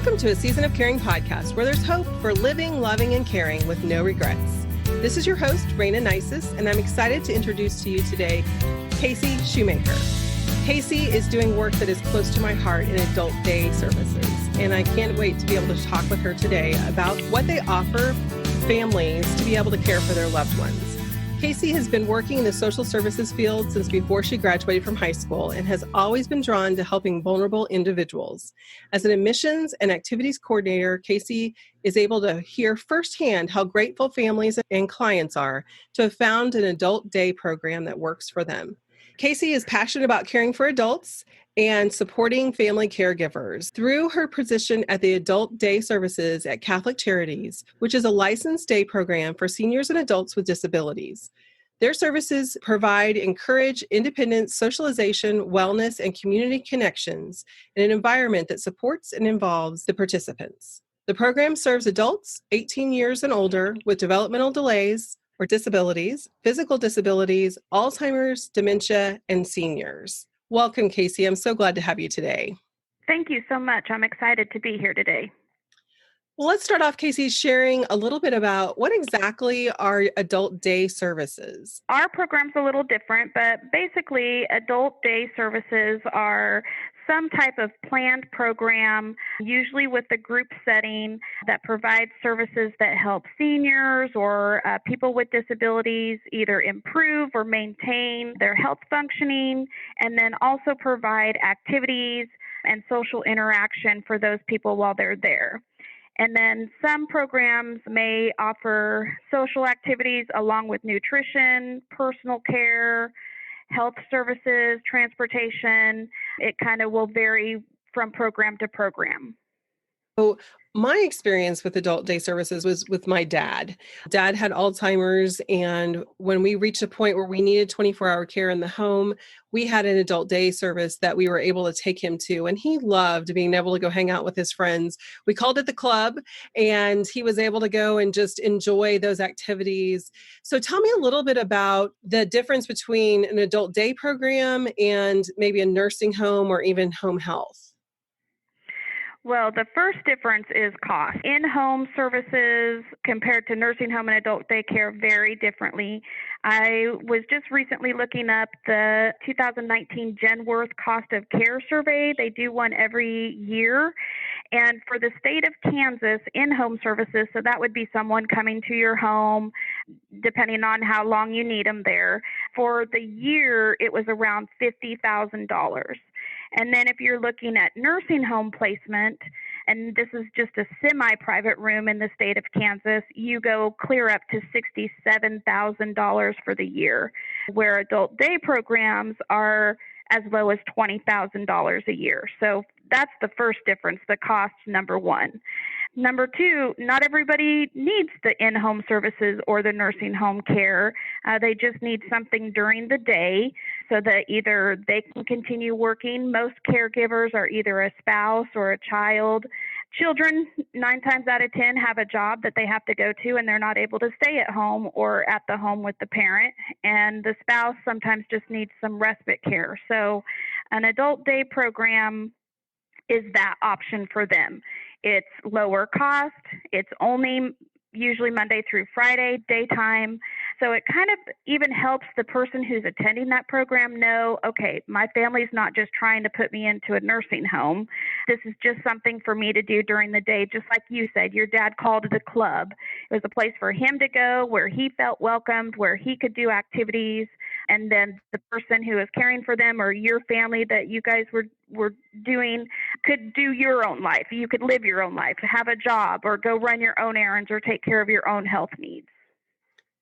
Welcome to a Season of Caring podcast where there's hope for living, loving, and caring with no regrets. This is your host, Rayna Neises, and I'm excited to introduce to you today KC Schumacher. KC is doing work that is close to my heart in adult day services, and I can't wait to be able to talk with her today about what they offer families to be able to care for their loved ones. KC has been working in the social services field since before she graduated from high school and has always been drawn to helping vulnerable individuals. As an admissions and activities coordinator, KC is able to hear firsthand how grateful families and clients are to have found an adult day program that works for them. KC is passionate about caring for adults and supporting family caregivers through her position at the Adult Day Services at Catholic Charities, which is a licensed day program for seniors and adults with disabilities. Their services encourage independent socialization, wellness, and community connections in an environment that supports and involves the participants. The program serves adults 18 years and older with developmental delays or disabilities, physical disabilities, Alzheimer's, dementia, and seniors. Welcome, KC. I'm so glad to have you today. Thank you so much. I'm excited to be here today. Well, let's start off, KC, sharing a little bit about what exactly are adult day services. Our program's a little different, but basically adult day services are some type of planned program, usually with a group setting that provides services that help seniors or people with disabilities either improve or maintain their health functioning, and then also provide activities and social interaction for those people while they're there. And then some programs may offer social activities along with nutrition, personal care, health services, transportation. It kind of will vary from program to program. So my experience with adult day services was with my dad. Dad had Alzheimer's, and when we reached a point where we needed 24-hour care in the home, we had an adult day service that we were able to take him to, and he loved being able to go hang out with his friends. We called it the club, and he was able to go and just enjoy those activities. So tell me a little bit about the difference between an adult day program and maybe a nursing home or even home health. Well, the first difference is cost. In-home services compared to nursing home and adult daycare vary differently. I was just recently looking up the 2019 Genworth Cost of Care Survey. They do one every year. And for the state of Kansas, in-home services, so that would be someone coming to your home, depending on how long you need them there. For the year, it was around $50,000. And then if you're looking at nursing home placement, and this is just a semi-private room in the state of Kansas, you go clear up to $67,000 for the year, where adult day programs are as low as $20,000 a year. So that's the first difference, the cost, number one. Number two, not everybody needs the in-home services or the nursing home care. They just need something during the day so that either they can continue working. Most caregivers are either a spouse or a child. Children, 9 times out of 10, have a job that they have to go to, and they're not able to stay at home or at the home with the parent. And the spouse sometimes just needs some respite care. So an adult day program is that option for them. It's lower cost. It's only usually Monday through Friday, daytime. So it kind of even helps the person who's attending that program know, okay, my family's not just trying to put me into a nursing home. This is just something for me to do during the day. Just like you said, your dad called it a club. It was a place for him to go where he felt welcomed, where he could do activities. And then the person who is caring for them or your family that you guys were doing could do your own life. You could live your own life, have a job, or go run your own errands or take care of your own health needs.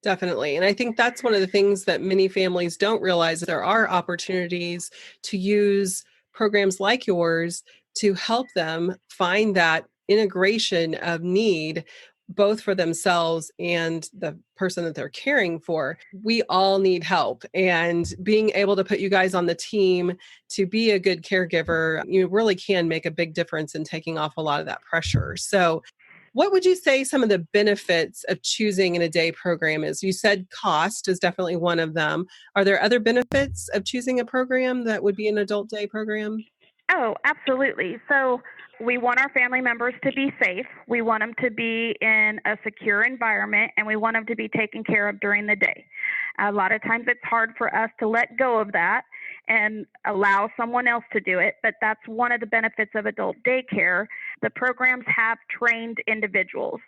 Definitely. And I think that's one of the things that many families don't realize, that there are opportunities to use programs like yours to help them find that integration of need, both for themselves and the person that they're caring for. We all need help, and being able to put you guys on the team to be a good caregiver, you really can make a big difference in taking off a lot of that pressure. So what would you say some of the benefits of choosing in a day program is? You said cost is definitely one of them. Are there other benefits of choosing a program that would be an adult day program? Oh, absolutely. So we want our family members to be safe. We want them to be in a secure environment, and we want them to be taken care of during the day. A lot of times it's hard for us to let go of that and allow someone else to do it, but that's one of the benefits of adult daycare. The programs have trained individuals.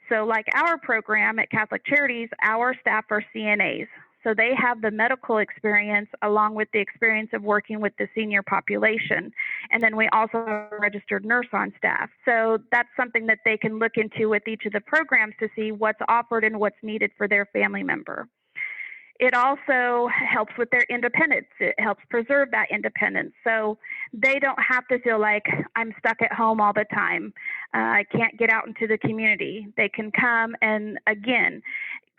So, like our program at Catholic Charities, our staff are CNAs. So they have the medical experience along with the experience of working with the senior population. And then we also have a registered nurse on staff. So that's something that they can look into with each of the programs to see what's offered and what's needed for their family member. It also helps with their independence. It helps preserve that independence. So they don't have to feel like I'm stuck at home all the time. I can't get out into the community. They can come and, again,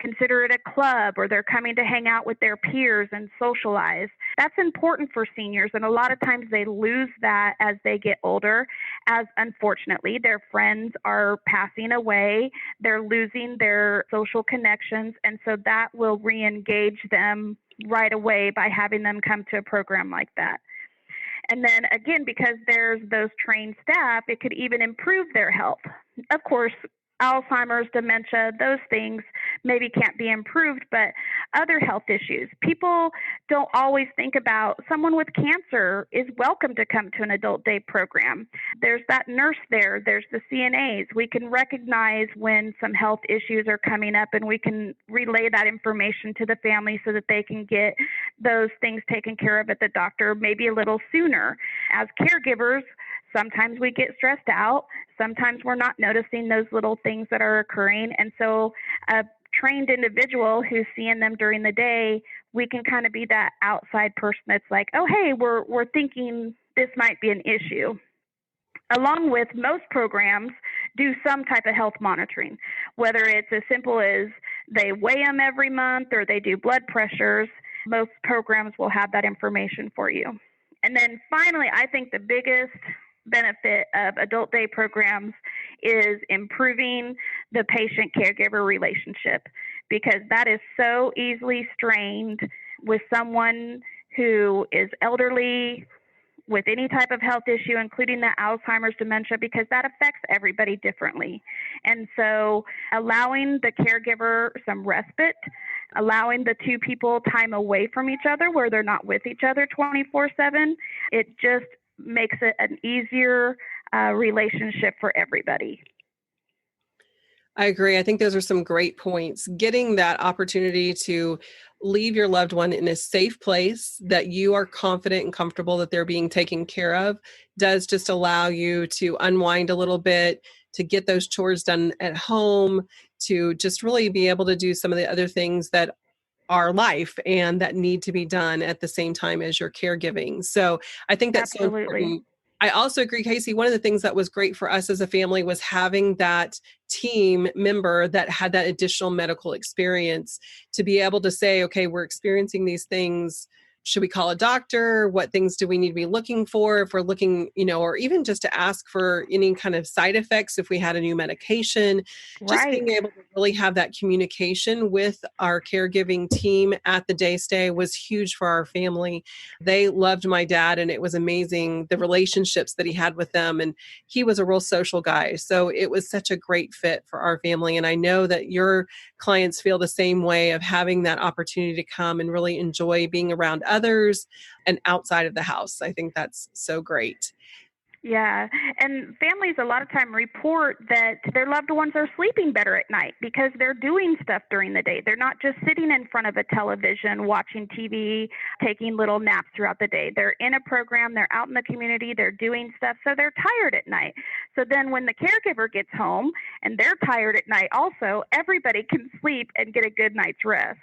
consider it a club, or they're coming to hang out with their peers and socialize. That's important for seniors, and a lot of times they lose that as they get older, as unfortunately their friends are passing away, they're losing their social connections, and so that will re-engage them right away by having them come to a program like that. And then again, because there's those trained staff, it could even improve their health. Of course, Alzheimer's, dementia, those things maybe can't be improved, but other health issues. People don't always think about someone with cancer is welcome to come to an adult day program. There's that nurse there. There's the CNAs. We can recognize when some health issues are coming up, and we can relay that information to the family so that they can get those things taken care of at the doctor maybe a little sooner. As caregivers, sometimes we get stressed out. Sometimes we're not noticing those little things that are occurring. And so a trained individual who's seeing them during the day, we can kind of be that outside person that's like, oh, hey, we're thinking this might be an issue. Along with most programs do some type of health monitoring, whether it's as simple as they weigh them every month or they do blood pressures. Most programs will have that information for you. And then finally, I think the biggest benefit of adult day programs is improving the patient caregiver relationship, because that is so easily strained with someone who is elderly, with any type of health issue, including the Alzheimer's, dementia, because that affects everybody differently. And so allowing the caregiver some respite, allowing the two people time away from each other where they're not with each other 24/7, it just makes it an easier relationship for everybody. I agree. I think those are some great points. Getting that opportunity to leave your loved one in a safe place that you are confident and comfortable that they're being taken care of does just allow you to unwind a little bit, to get those chores done at home, to just really be able to do some of the other things that are life and that need to be done at the same time as your caregiving. So I think that's so Absolutely. important. I also agree, Casey, one of the things that was great for us as a family was having that team member that had that additional medical experience to be able to say, okay, we're experiencing these things. Should we call a doctor? What things do we need to be looking for if we're looking, or even just to ask for any kind of side effects if we had a new medication. Just Right. being able to really have that communication with our caregiving team at the day stay was huge for our family. They loved my dad, and it was amazing the relationships that he had with them. And he was a real social guy. So it was such a great fit for our family. And I know that your clients feel the same way of having that opportunity to come and really enjoy being around others and outside of the house. I think that's so great. Yeah, and families a lot of time report that their loved ones are sleeping better at night because they're doing stuff during the day. They're not just sitting in front of a television, watching TV, taking little naps throughout the day. They're in a program, they're out in the community, they're doing stuff, so they're tired at night. So then when the caregiver gets home and they're tired at night also, everybody can sleep and get a good night's rest.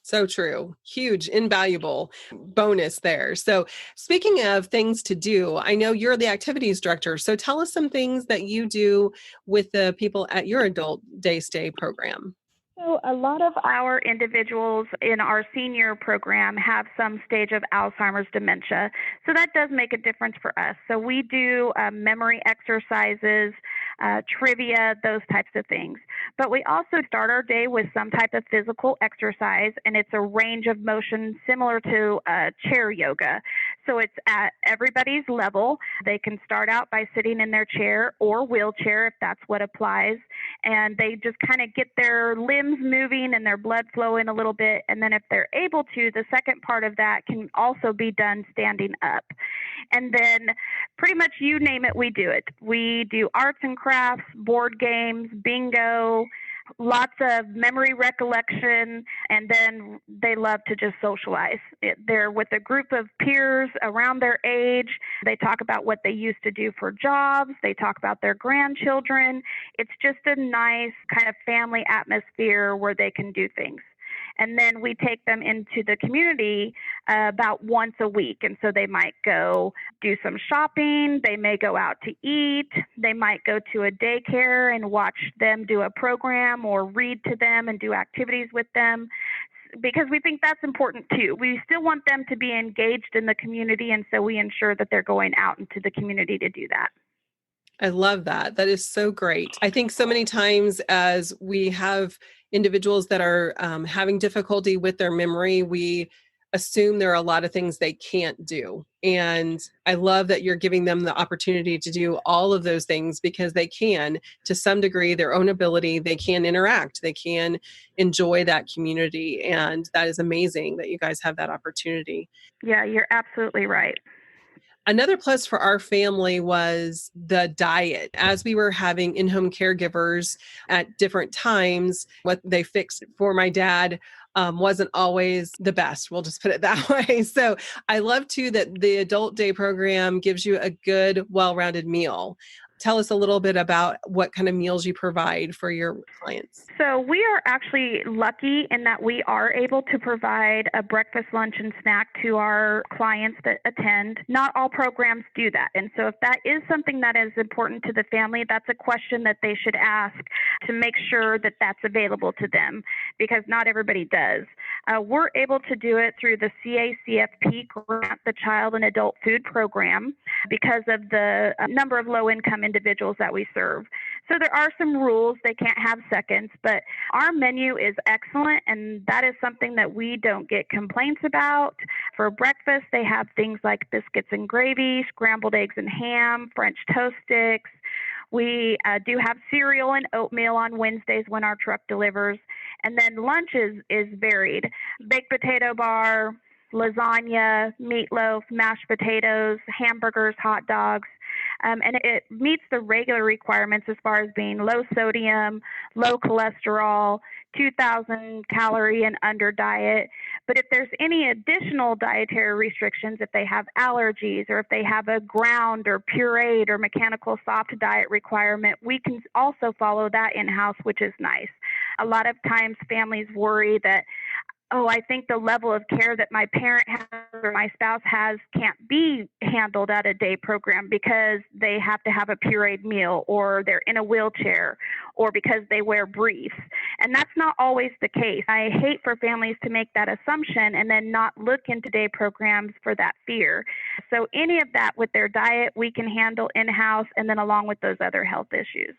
So true. Huge, invaluable bonus there. So, speaking of things to do, I know you're the activities director. So, tell us some things that you do with the people at your adult day stay program. So, a lot of our individuals in our senior program have some stage of Alzheimer's dementia. So, that does make a difference for us. So, we do memory exercises, trivia, those types of things. But we also start our day with some type of physical exercise, and it's a range of motion similar to chair yoga. So it's at everybody's level. They can start out by sitting in their chair or wheelchair if that's what applies. And they just kind of get their limbs moving and their blood flowing a little bit. And then if they're able to, the second part of that can also be done standing up. And then pretty much you name it, we do it. We do arts and crafts, board games, bingo, lots of memory recollection, and then they love to just socialize. They're with a group of peers around their age. They talk about what they used to do for jobs. They talk about their grandchildren. It's just a nice kind of family atmosphere where they can do things. And then we take them into the community about once a week. And so they might go do some shopping. They may go out to eat. They might go to a daycare and watch them do a program or read to them and do activities with them, because we think that's important too. We still want them to be engaged in the community. And so we ensure that they're going out into the community to do that. I love that. That is so great. I think so many times as we have individuals that are having difficulty with their memory, we assume there are a lot of things they can't do. And I love that you're giving them the opportunity to do all of those things, because they can, to some degree, their own ability. They can interact, they can enjoy that community. And that is amazing that you guys have that opportunity. Yeah, you're absolutely right. Another plus for our family was the diet. As we were having in-home caregivers at different times, what they fixed for my dad wasn't always the best. We'll just put it that way. So I love too that the adult day program gives you a good, well-rounded meal. Tell us a little bit about what kind of meals you provide for your clients. So we are actually lucky in that we are able to provide a breakfast, lunch, and snack to our clients that attend. Not all programs do that. And so if that is something that is important to the family, that's a question that they should ask to make sure that that's available to them, because not everybody does. We're able to do it through the CACFP grant, the Child and Adult Food Program, because of the number of low-income individuals that we serve. So there are some rules. They can't have seconds, but our menu is excellent, and that is something that we don't get complaints about. For breakfast, they have things like biscuits and gravy, scrambled eggs and ham, French toast sticks. We do have cereal and oatmeal on Wednesdays when our truck delivers. And then lunch is varied. Baked potato bar, lasagna, meatloaf, mashed potatoes, hamburgers, hot dogs. And it meets the regular requirements as far as being low sodium, low cholesterol, 2,000 calorie and under diet. But if there's any additional dietary restrictions, if they have allergies, or if they have a ground or pureed or mechanical soft diet requirement, we can also follow that in-house, which is nice. A lot of times families worry that, oh, I think the level of care that my parent has or my spouse has can't be handled at a day program because they have to have a pureed meal, or they're in a wheelchair, or because they wear briefs. And that's not always the case. I hate for families to make that assumption and then not look into day programs for that fear. So any of that with their diet, we can handle in-house, and then along with those other health issues.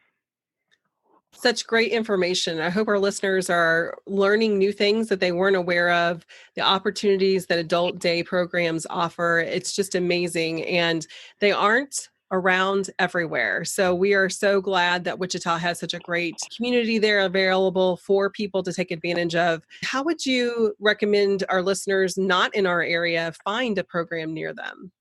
Such great information. I hope our listeners are learning new things that they weren't aware of, the opportunities that adult day programs offer. It's just amazing. And they aren't around everywhere. So we are so glad that Wichita has such a great community there available for people to take advantage of. How would you recommend our listeners not in our area find a program near them?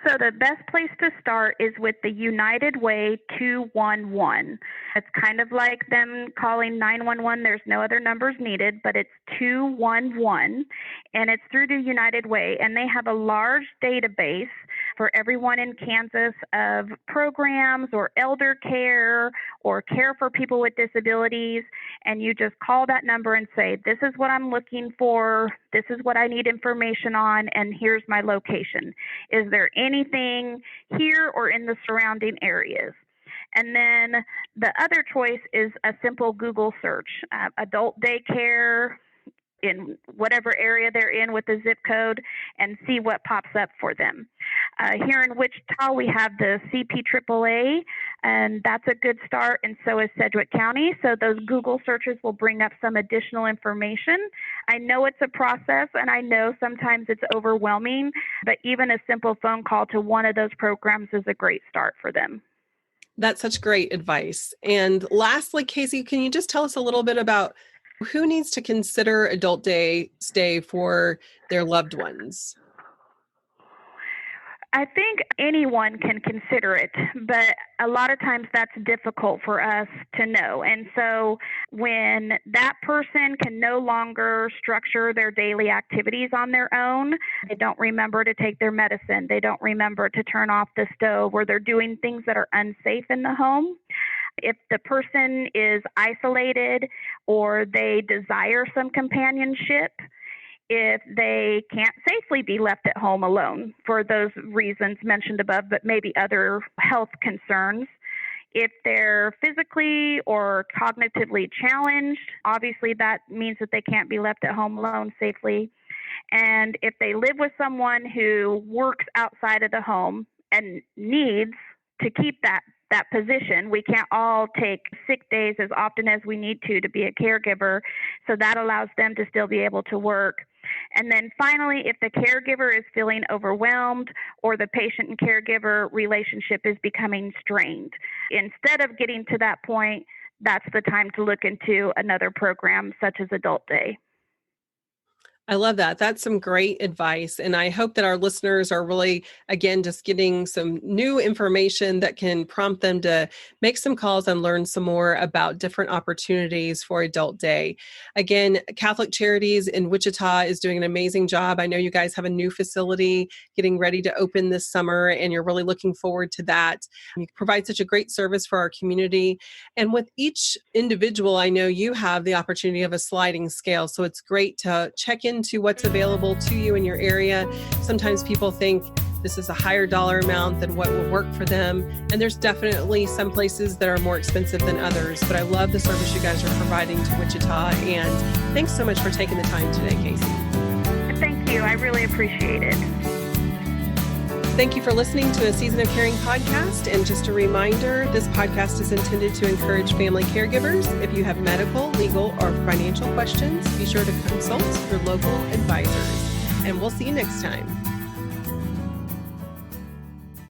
So the best place to start is with the United Way 211. It's kind of like them calling 911. There's no other numbers needed, but it's 211, and it's through the United Way. And they have a large database for everyone in Kansas of programs or elder care or care for people with disabilities. And you just call that number and say, this is what I'm looking for, this is what I need information on, and here's my location. Is there anything here or in the surrounding areas? And then the other choice is a simple Google search, adult daycare, in whatever area they're in with the zip code and see what pops up for them. Here in Wichita, we have the CPAAA, and that's a good start, and so is Sedgwick County. So those Google searches will bring up some additional information. I know it's a process, and I know sometimes it's overwhelming, but even a simple phone call to one of those programs is a great start for them. That's such great advice. And lastly, Casey, can you just tell us a little bit about who needs to consider adult day stay for their loved ones? I think anyone can consider it, but a lot of times that's difficult for us to know. And so when that person can no longer structure their daily activities on their own, they don't remember to take their medicine, they don't remember to turn off the stove, or they're doing things that are unsafe in the home. If the person is isolated or they desire some companionship, if they can't safely be left at home alone for those reasons mentioned above, but maybe other health concerns, if they're physically or cognitively challenged, obviously that means that they can't be left at home alone safely. And if they live with someone who works outside of the home and needs to keep that position, we can't all take sick days as often as we need to be a caregiver, so that allows them to still be able to work. And then finally, if the caregiver is feeling overwhelmed or the patient and caregiver relationship is becoming strained, instead of getting to that point, that's the time to look into another program such as Adult Day. I love that. That's some great advice. And I hope that our listeners are really, again, just getting some new information that can prompt them to make some calls and learn some more about different opportunities for Adult Day. Again, Catholic Charities in Wichita is doing an amazing job. I know you guys have a new facility getting ready to open this summer, and you're really looking forward to that. You provide such a great service for our community. And with each individual, I know you have the opportunity of a sliding scale. So it's great to check into what's available to you in your area. Sometimes people think this is a higher dollar amount than what will work for them. And there's definitely some places that are more expensive than others. But I love the service you guys are providing to Wichita. And thanks so much for taking the time today, Casey. Thank you. I really appreciate it. Thank you for listening to a Season of Caring podcast. And just a reminder, this podcast is intended to encourage family caregivers. If you have medical, legal, or financial questions, be sure to consult your local advisors. And we'll see you next time.